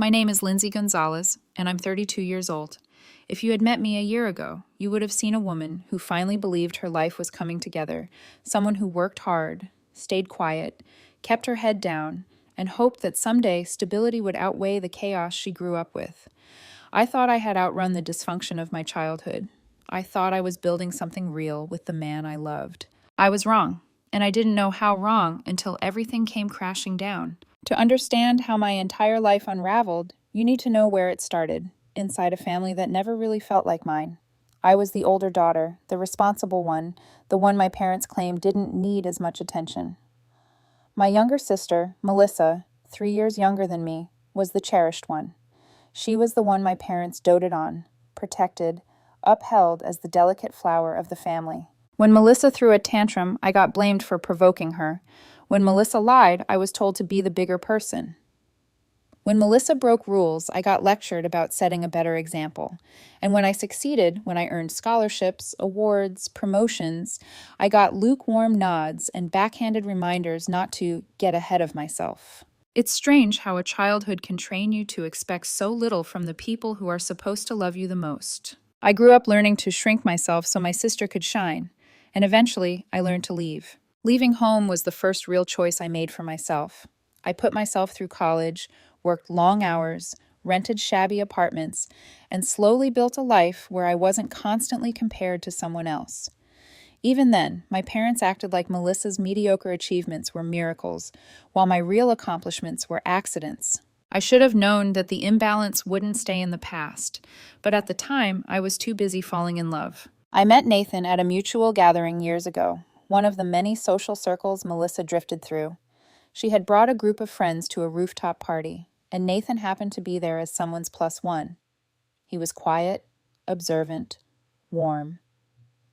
My name is Lindsay Gonzalez, and I'm 32 years old. If you had met me a year ago, you would have seen a woman who finally believed her life was coming together, someone who worked hard, stayed quiet, kept her head down, and hoped that someday stability would outweigh the chaos she grew up with. I thought I had outrun the dysfunction of my childhood. I thought I was building something real with the man I loved. I was wrong, and I didn't know how wrong until everything came crashing down. To understand how my entire life unraveled, you need to know where it started, inside a family that never really felt like mine. I was the older daughter, the responsible one, the one my parents claimed didn't need as much attention. My younger sister, Melissa, 3 years younger than me, was the cherished one. She was the one my parents doted on, protected, upheld as the delicate flower of the family. When Melissa threw a tantrum, I got blamed for provoking her. When Melissa lied, I was told to be the bigger person. When Melissa broke rules, I got lectured about setting a better example. And when I succeeded, when I earned scholarships, awards, promotions, I got lukewarm nods and backhanded reminders not to get ahead of myself. It's strange how a childhood can train you to expect so little from the people who are supposed to love you the most. I grew up learning to shrink myself so my sister could shine, and eventually I learned to leave. Leaving home was the first real choice I made for myself. I put myself through college, worked long hours, rented shabby apartments, and slowly built a life where I wasn't constantly compared to someone else. Even then, my parents acted like Melissa's mediocre achievements were miracles, while my real accomplishments were accidents. I should have known that the imbalance wouldn't stay in the past, but at the time, I was too busy falling in love. I met Nathan at a mutual gathering years ago, one of the many social circles Melissa drifted through. She had brought a group of friends to a rooftop party, and Nathan happened to be there as someone's plus one. He was quiet, observant, warm.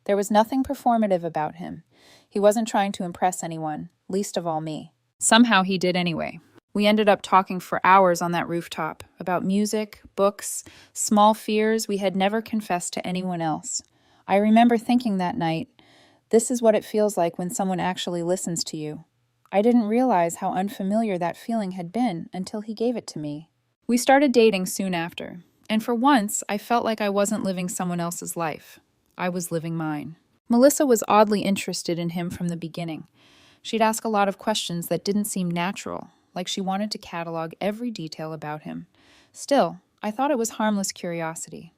There was nothing performative about him. He wasn't trying to impress anyone, least of all me. Somehow he did anyway. We ended up talking for hours on that rooftop about music, books, small fears we had never confessed to anyone else. I remember thinking that night, this is what it feels like when someone actually listens to you. I didn't realize how unfamiliar that feeling had been until he gave it to me. We started dating soon after, and for once, I felt like I wasn't living someone else's life. I was living mine. Melissa was oddly interested in him from the beginning. She'd ask a lot of questions that didn't seem natural, like she wanted to catalog every detail about him. Still, I thought it was harmless curiosity.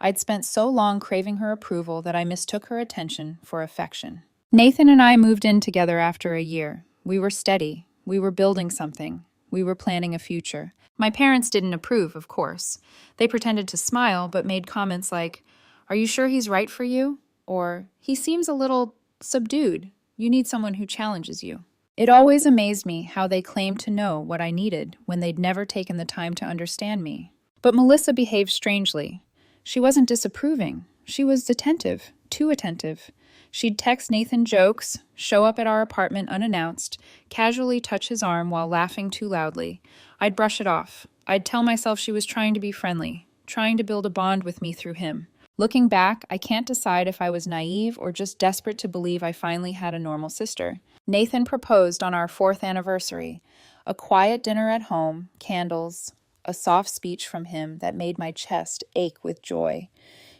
I'd spent so long craving her approval that I mistook her attention for affection. Nathan and I moved in together after a year. We were steady. We were building something. We were planning a future. My parents didn't approve, of course. They pretended to smile, but made comments like, "Are you sure he's right for you?" Or, "He seems a little subdued. You need someone who challenges you." It always amazed me how they claimed to know what I needed when they'd never taken the time to understand me. But Melissa behaved strangely. She wasn't disapproving. She was attentive, too attentive. She'd text Nathan jokes, show up at our apartment unannounced, casually touch his arm while laughing too loudly. I'd brush it off. I'd tell myself she was trying to be friendly, trying to build a bond with me through him. Looking back, I can't decide if I was naive or just desperate to believe I finally had a normal sister. Nathan proposed on our 4th anniversary. A quiet dinner at home, candles, a soft speech from him that made my chest ache with joy.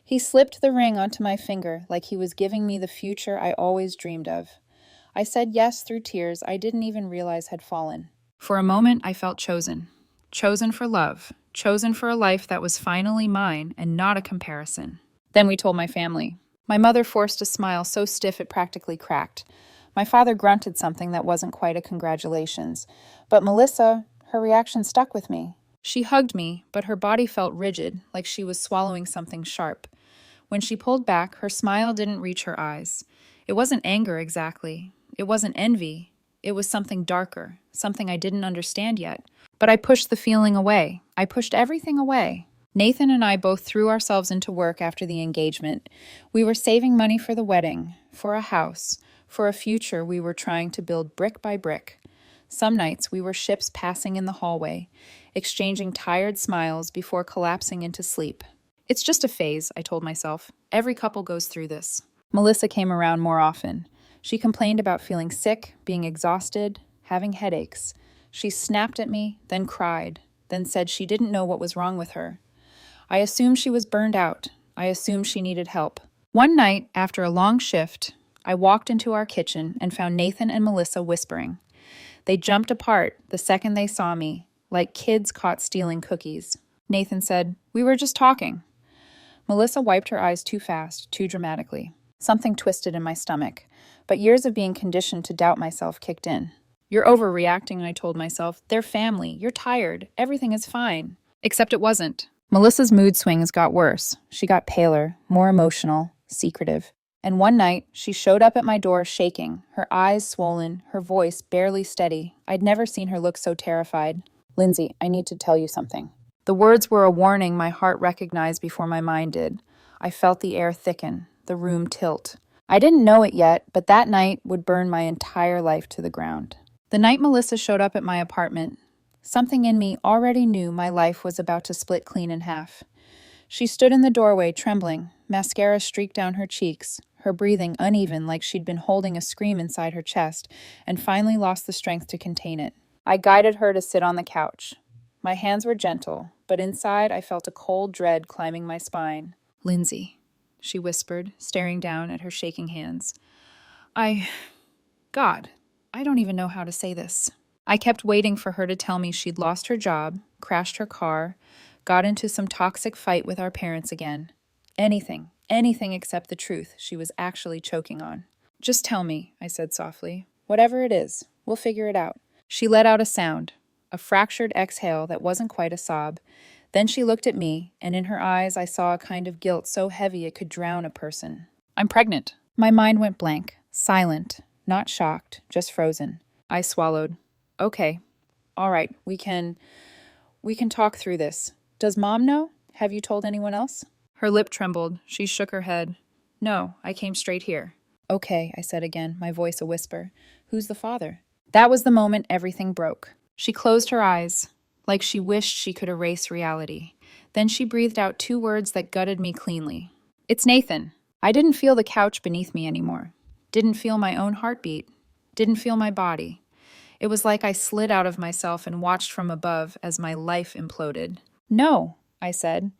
He slipped the ring onto my finger like he was giving me the future I always dreamed of. I said yes through tears I didn't even realize had fallen. For a moment, I felt chosen. Chosen for love. Chosen for a life that was finally mine and not a comparison. Then we told my family. My mother forced a smile so stiff it practically cracked. My father grunted something that wasn't quite a congratulations. But Melissa, her reaction stuck with me. She hugged me, but her body felt rigid, like she was swallowing something sharp. When she pulled back, her smile didn't reach her eyes. It wasn't anger exactly. It wasn't envy. It was something darker, something I didn't understand yet. But I pushed the feeling away. I pushed everything away. Nathan and I both threw ourselves into work after the engagement. We were saving money for the wedding, for a house, for a future we were trying to build brick by brick. Some nights we were ships passing in the hallway, exchanging tired smiles before collapsing into sleep. It's just a phase, I told myself. Every couple goes through this. Melissa came around more often. She complained about feeling sick, being exhausted, having headaches. She snapped at me, then cried. then said she didn't know what was wrong with her. I assumed she was burned out. I assumed she needed help. One night, after a long shift, I walked into our kitchen and found Nathan and Melissa whispering. They jumped apart the second they saw me, like kids caught stealing cookies. Nathan said, "We were just talking." Melissa wiped her eyes too fast, too dramatically. Something twisted in my stomach, but years of being conditioned to doubt myself kicked in. "You're overreacting," I told myself. "They're family. You're tired. Everything is fine." Except it wasn't. Melissa's mood swings got worse. She got paler, more emotional, secretive. And one night, she showed up at my door shaking, her eyes swollen, her voice barely steady. I'd never seen her look so terrified. "Lindsay, I need to tell you something." The words were a warning my heart recognized before my mind did. I felt the air thicken, the room tilt. I didn't know it yet, but that night would burn my entire life to the ground. The night Melissa showed up at my apartment, something in me already knew my life was about to split clean in half. She stood in the doorway, trembling, mascara streaked down her cheeks, her breathing uneven like she'd been holding a scream inside her chest, and finally lost the strength to contain it. I guided her to sit on the couch. My hands were gentle, but inside I felt a cold dread climbing my spine. "Lindsay," she whispered, staring down at her shaking hands. God, I don't even know how to say this." I kept waiting for her to tell me she'd lost her job, crashed her car, got into some toxic fight with our parents again. Anything except the truth she was actually choking on. "Just tell me," I said softly. "Whatever it is, we'll figure it out." She let out a sound, a fractured exhale that wasn't quite a sob. Then she looked at me, and in her eyes I saw a kind of guilt so heavy it could drown a person. "I'm pregnant." My mind went blank, silent, not shocked, just frozen. I swallowed. "Okay. All right, we can talk through this. Does Mom know? Have you told anyone else?" Her lip trembled. She shook her head. "No, I came straight here." "Okay," I said again, my voice a whisper. "Who's the father?" That was the moment everything broke. She closed her eyes, like she wished she could erase reality. Then she breathed out two words that gutted me cleanly. "It's Nathan." I didn't feel the couch beneath me anymore. Didn't feel my own heartbeat. Didn't feel my body. It was like I slid out of myself and watched from above as my life imploded. "No," I said.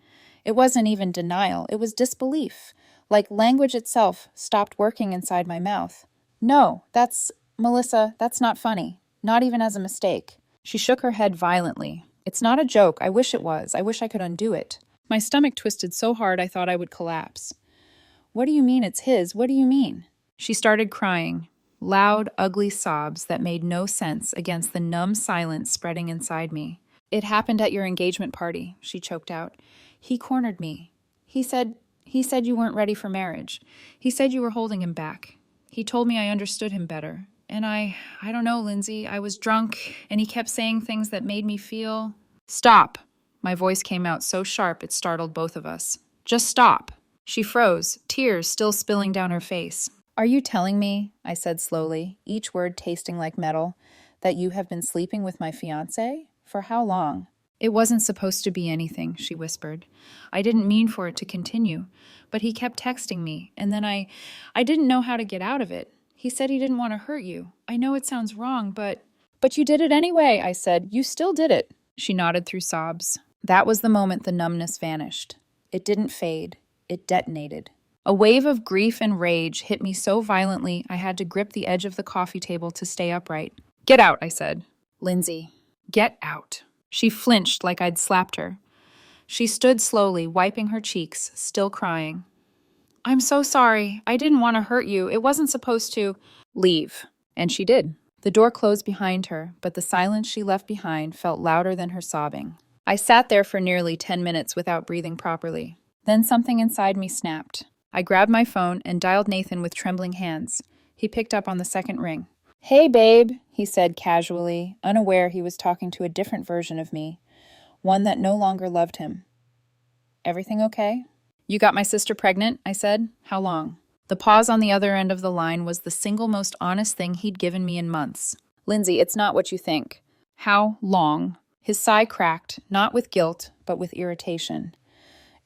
It wasn't even denial, it was disbelief. Like language itself stopped working inside my mouth. "No, Melissa, that's not funny. Not even as a mistake." She shook her head violently. "It's not a joke. I wish it was. I wish I could undo it." My stomach twisted so hard I thought I would collapse. "What do you mean it's his? What do you mean?" She started crying. Loud, ugly sobs that made no sense against the numb silence spreading inside me. "It happened at your engagement party," she choked out. "He cornered me. He said you weren't ready for marriage. He said you were holding him back. He told me I understood him better. And I don't know, Lindsay, I was drunk, and he kept saying things that made me feel—" "Stop!" My voice came out so sharp it startled both of us. "Just stop!" She froze, tears still spilling down her face. "Are you telling me," I said slowly, each word tasting like metal, "that you have been sleeping with my fiancé? For how long?" "It wasn't supposed to be anything," she whispered. "I didn't mean for it to continue, but he kept texting me, and then I didn't know how to get out of it. He said he didn't want to hurt you. I know it sounds wrong, but you did it anyway," I said. "You still did it." She nodded through sobs. That was the moment the numbness vanished. It didn't fade. It detonated. A wave of grief and rage hit me so violently I had to grip the edge of the coffee table to stay upright. "Get out," I said. "Lindsay, get out." She flinched like I'd slapped her. She stood slowly, wiping her cheeks, still crying. "I'm so sorry. I didn't want to hurt you. It wasn't supposed to." "Leave." And she did. The door closed behind her, but the silence she left behind felt louder than her sobbing. I sat there for nearly 10 minutes without breathing properly. Then something inside me snapped. I grabbed my phone and dialed Nathan with trembling hands. He picked up on the second ring. "Hey, babe," he said casually, unaware he was talking to a different version of me, one that no longer loved him. "Everything okay?" "You got my sister pregnant?" I said. "How long?" The pause on the other end of the line was the single most honest thing he'd given me in months. "Lindsay, it's not what you think." "How long?" His sigh cracked, not with guilt, but with irritation.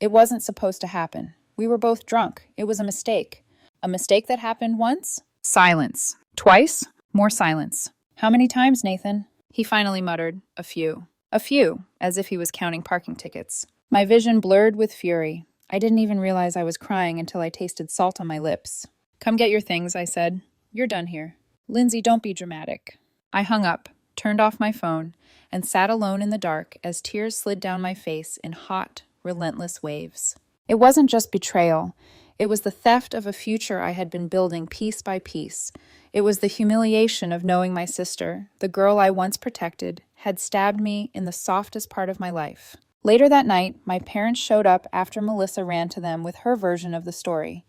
"It wasn't supposed to happen. We were both drunk. It was a mistake." "A mistake that happened once?" Silence. "Twice?" More silence. "How many times, Nathan?" He finally muttered, "A few." A few, as if he was counting parking tickets. My vision blurred with fury. I didn't even realize I was crying until I tasted salt on my lips. Come get your things, I said. You're done here. Lindsay, don't be dramatic. I hung up, turned off my phone, and sat alone in the dark as tears slid down my face in hot, relentless waves. It wasn't just betrayal. It was the theft of a future I had been building piece by piece. It was the humiliation of knowing my sister, the girl I once protected, had stabbed me in the softest part of my life. Later that night, my parents showed up after Melissa ran to them with her version of the story.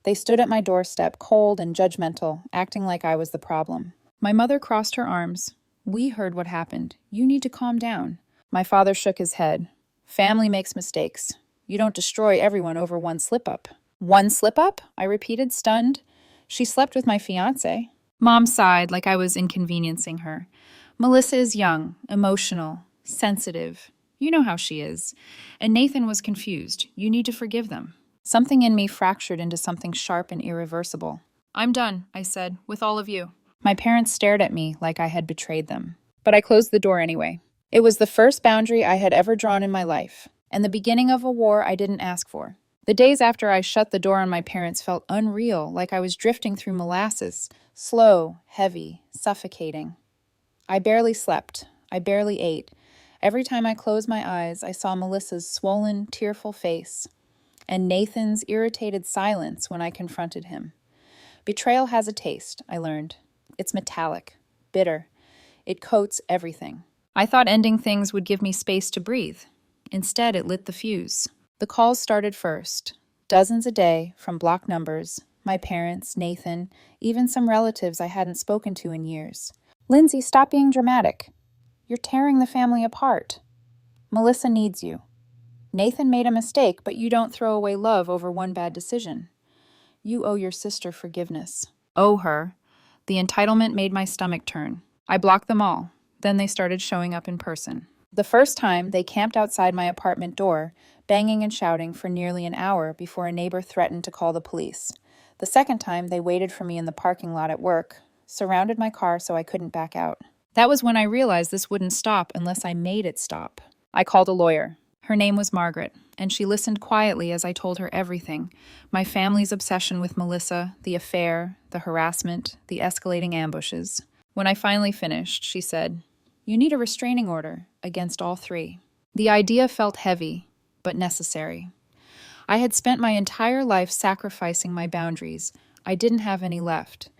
They stood at my doorstep, cold and judgmental, acting like I was the problem. My mother crossed her arms. We heard what happened. You need to calm down. My father shook his head. Family makes mistakes. You don't destroy everyone over one slip-up. One slip-up? I repeated, stunned. She slept with my fiancé. Mom sighed like I was inconveniencing her. Melissa is young, emotional, sensitive. You know how she is. And Nathan was confused. You need to forgive them. Something in me fractured into something sharp and irreversible. I'm done, I said, with all of you. My parents stared at me like I had betrayed them. But I closed the door anyway. It was the first boundary I had ever drawn in my life, and the beginning of a war I didn't ask for. The days after I shut the door on my parents felt unreal, like I was drifting through molasses, slow, heavy, suffocating. I barely slept. I barely ate. Every time I closed my eyes, I saw Melissa's swollen, tearful face, and Nathan's irritated silence when I confronted him. Betrayal has a taste, I learned. It's metallic, bitter. It coats everything. I thought ending things would give me space to breathe. Instead, it lit the fuse. The calls started first. Dozens a day, from blocked numbers, my parents, Nathan, even some relatives I hadn't spoken to in years. Lindsay, stop being dramatic. You're tearing the family apart. Melissa needs you. Nathan made a mistake, but you don't throw away love over one bad decision. You owe your sister forgiveness. Owe her. The entitlement made my stomach turn. I blocked them all. Then they started showing up in person. The first time, they camped outside my apartment door, banging and shouting for nearly an hour before a neighbor threatened to call the police. The second time, they waited for me in the parking lot at work, surrounded my car so I couldn't back out. That was when I realized this wouldn't stop unless I made it stop. I called a lawyer. Her name was Margaret, and she listened quietly as I told her everything. My family's obsession with Melissa, the affair, the harassment, the escalating ambushes. When I finally finished, she said, "You need a restraining order against all three." The idea felt heavy, but necessary. I had spent my entire life sacrificing my boundaries. I didn't have any left.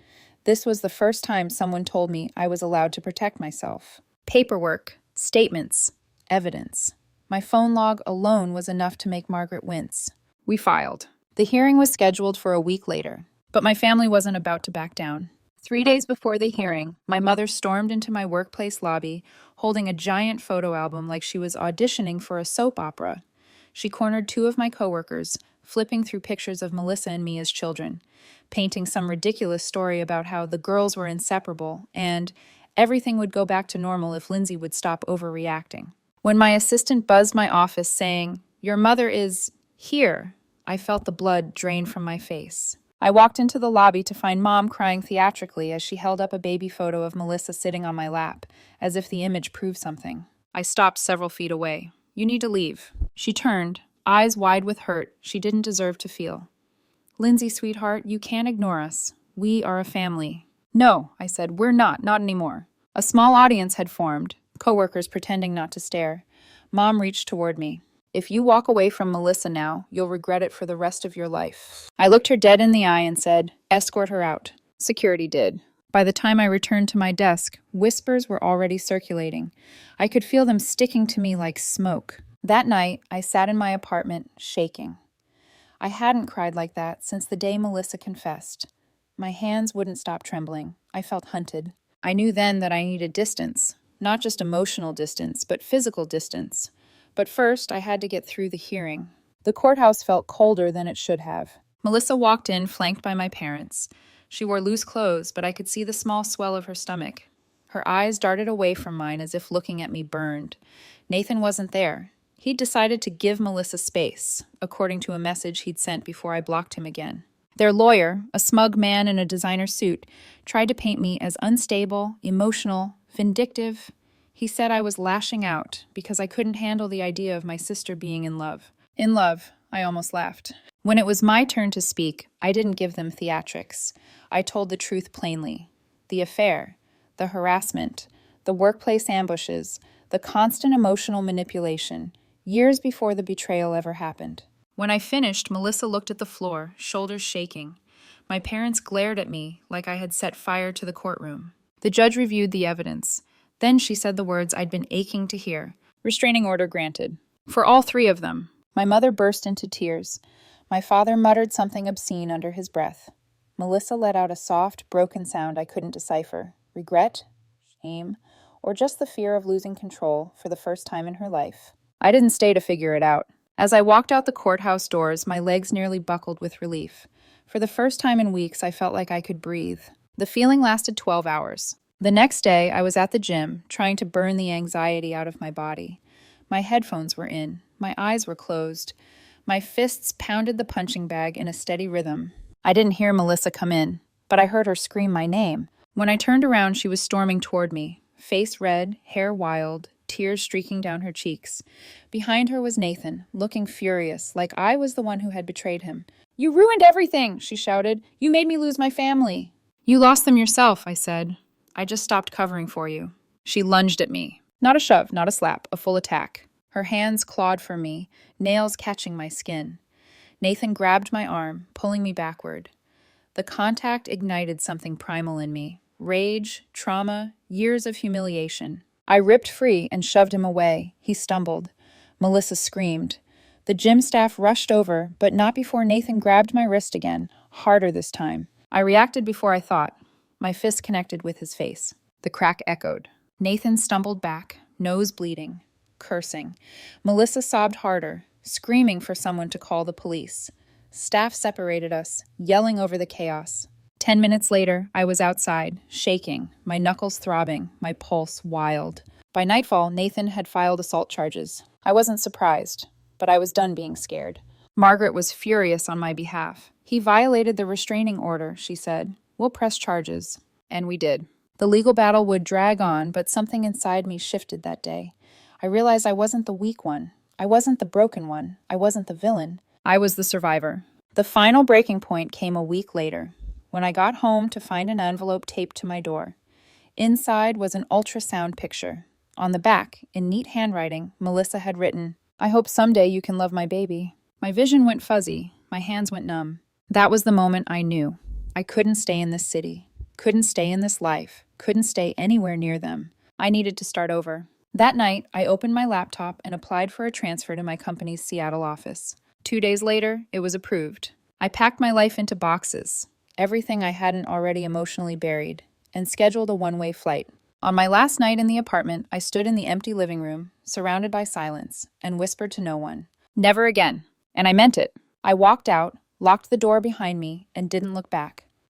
This was the first time someone told me I was allowed to protect myself. Paperwork, statements, evidence. My phone log alone was enough to make Margaret wince. We filed. The hearing was scheduled for a week later, but my family wasn't about to back down. 3 days before the hearing, my mother stormed into my workplace lobby, holding a giant photo album like she was auditioning for a soap opera. She cornered 2 of my coworkers, flipping through pictures of Melissa and me as children, painting some ridiculous story about how the girls were inseparable and everything would go back to normal if Lindsay would stop overreacting. When my assistant buzzed my office saying, "Your mother is here," I felt the blood drain from my face. I walked into the lobby to find Mom crying theatrically as she held up a baby photo of Melissa sitting on my lap, as if the image proved something. I stopped several feet away. "You need to leave." She turned, eyes wide with hurt she didn't deserve to feel. "Lindsay, sweetheart, you can't ignore us. We are a family." "No," I said, "we're not anymore." A small audience had formed, coworkers pretending not to stare. Mom reached toward me. "If you walk away from Melissa now, you'll regret it for the rest of your life." I looked her dead in the eye and said, "Escort her out." Security did. By the time I returned to my desk, whispers were already circulating. I could feel them sticking to me like smoke. That night, I sat in my apartment, shaking. I hadn't cried like that since the day Melissa confessed. My hands wouldn't stop trembling. I felt hunted. I knew then that I needed distance. Not just emotional distance, but physical distance. But first, I had to get through the hearing. The courthouse felt colder than it should have. Melissa walked in, flanked by my parents. She wore loose clothes, but I could see the small swell of her stomach. Her eyes darted away from mine as if looking at me burned. Nathan wasn't there. He'd decided to give Melissa space, according to a message he'd sent before I blocked him again. Their lawyer, a smug man in a designer suit, tried to paint me as unstable, emotional, vindictive. He said I was lashing out because I couldn't handle the idea of my sister being in love. In love, I almost laughed. When it was my turn to speak, I didn't give them theatrics. I told the truth plainly. The affair, the harassment, the workplace ambushes, the constant emotional manipulation, years before the betrayal ever happened. When I finished, Melissa looked at the floor, shoulders shaking. My parents glared at me like I had set fire to the courtroom. The judge reviewed the evidence. Then she said the words I'd been aching to hear. Restraining order granted. For all three of them. My mother burst into tears. My father muttered something obscene under his breath. Melissa let out a soft, broken sound I couldn't decipher. Regret? Shame? Or just the fear of losing control for the first time in her life. I didn't stay to figure it out. As I walked out the courthouse doors, my legs nearly buckled with relief. For the first time in weeks, I felt like I could breathe. The feeling lasted 12 hours. The next day, I was at the gym, trying to burn the anxiety out of my body. My headphones were in. My eyes were closed. My fists pounded the punching bag in a steady rhythm. I didn't hear Melissa come in, but I heard her scream my name. When I turned around, she was storming toward me, face red, hair wild, tears streaking down her cheeks. Behind her was Nathan, looking furious, like I was the one who had betrayed him. "You ruined everything," she shouted. "You made me lose my family." "You lost them yourself," I said. "I just stopped covering for you." She lunged at me. Not a shove, not a slap, a full attack. Her hands clawed for me, nails catching my skin. Nathan grabbed my arm, pulling me backward. The contact ignited something primal in me. Rage, trauma, years of humiliation. I ripped free and shoved him away. He stumbled. Melissa screamed. The gym staff rushed over, but not before Nathan grabbed my wrist again, harder this time. I reacted before I thought. My fist connected with his face. The crack echoed. Nathan stumbled back, nose bleeding, cursing. Melissa sobbed harder, screaming for someone to call the police. Staff separated us, yelling over the chaos. 10 minutes later, I was outside, shaking, my knuckles throbbing, my pulse wild. By nightfall, Nathan had filed assault charges. I wasn't surprised, but I was done being scared. Margaret was furious on my behalf. "He violated the restraining order," she said. "We'll press charges." And we did. The legal battle would drag on, but something inside me shifted that day. I realized I wasn't the weak one. I wasn't the broken one. I wasn't the villain. I was the survivor. The final breaking point came a week later, when I got home to find an envelope taped to my door. Inside was an ultrasound picture. On the back, in neat handwriting, Melissa had written, "I hope someday you can love my baby." My vision went fuzzy. My hands went numb. That was the moment I knew. I couldn't stay in this city. Couldn't stay in this life. Couldn't stay anywhere near them. I needed to start over. That night, I opened my laptop and applied for a transfer to my company's Seattle office. 2 days later, it was approved. I packed my life into boxes, everything I hadn't already emotionally buried, and scheduled a one-way flight. On my last night in the apartment, I stood in the empty living room, surrounded by silence, and whispered to no one. Never again. And I meant it. I walked out, locked the door behind me, and didn't look back.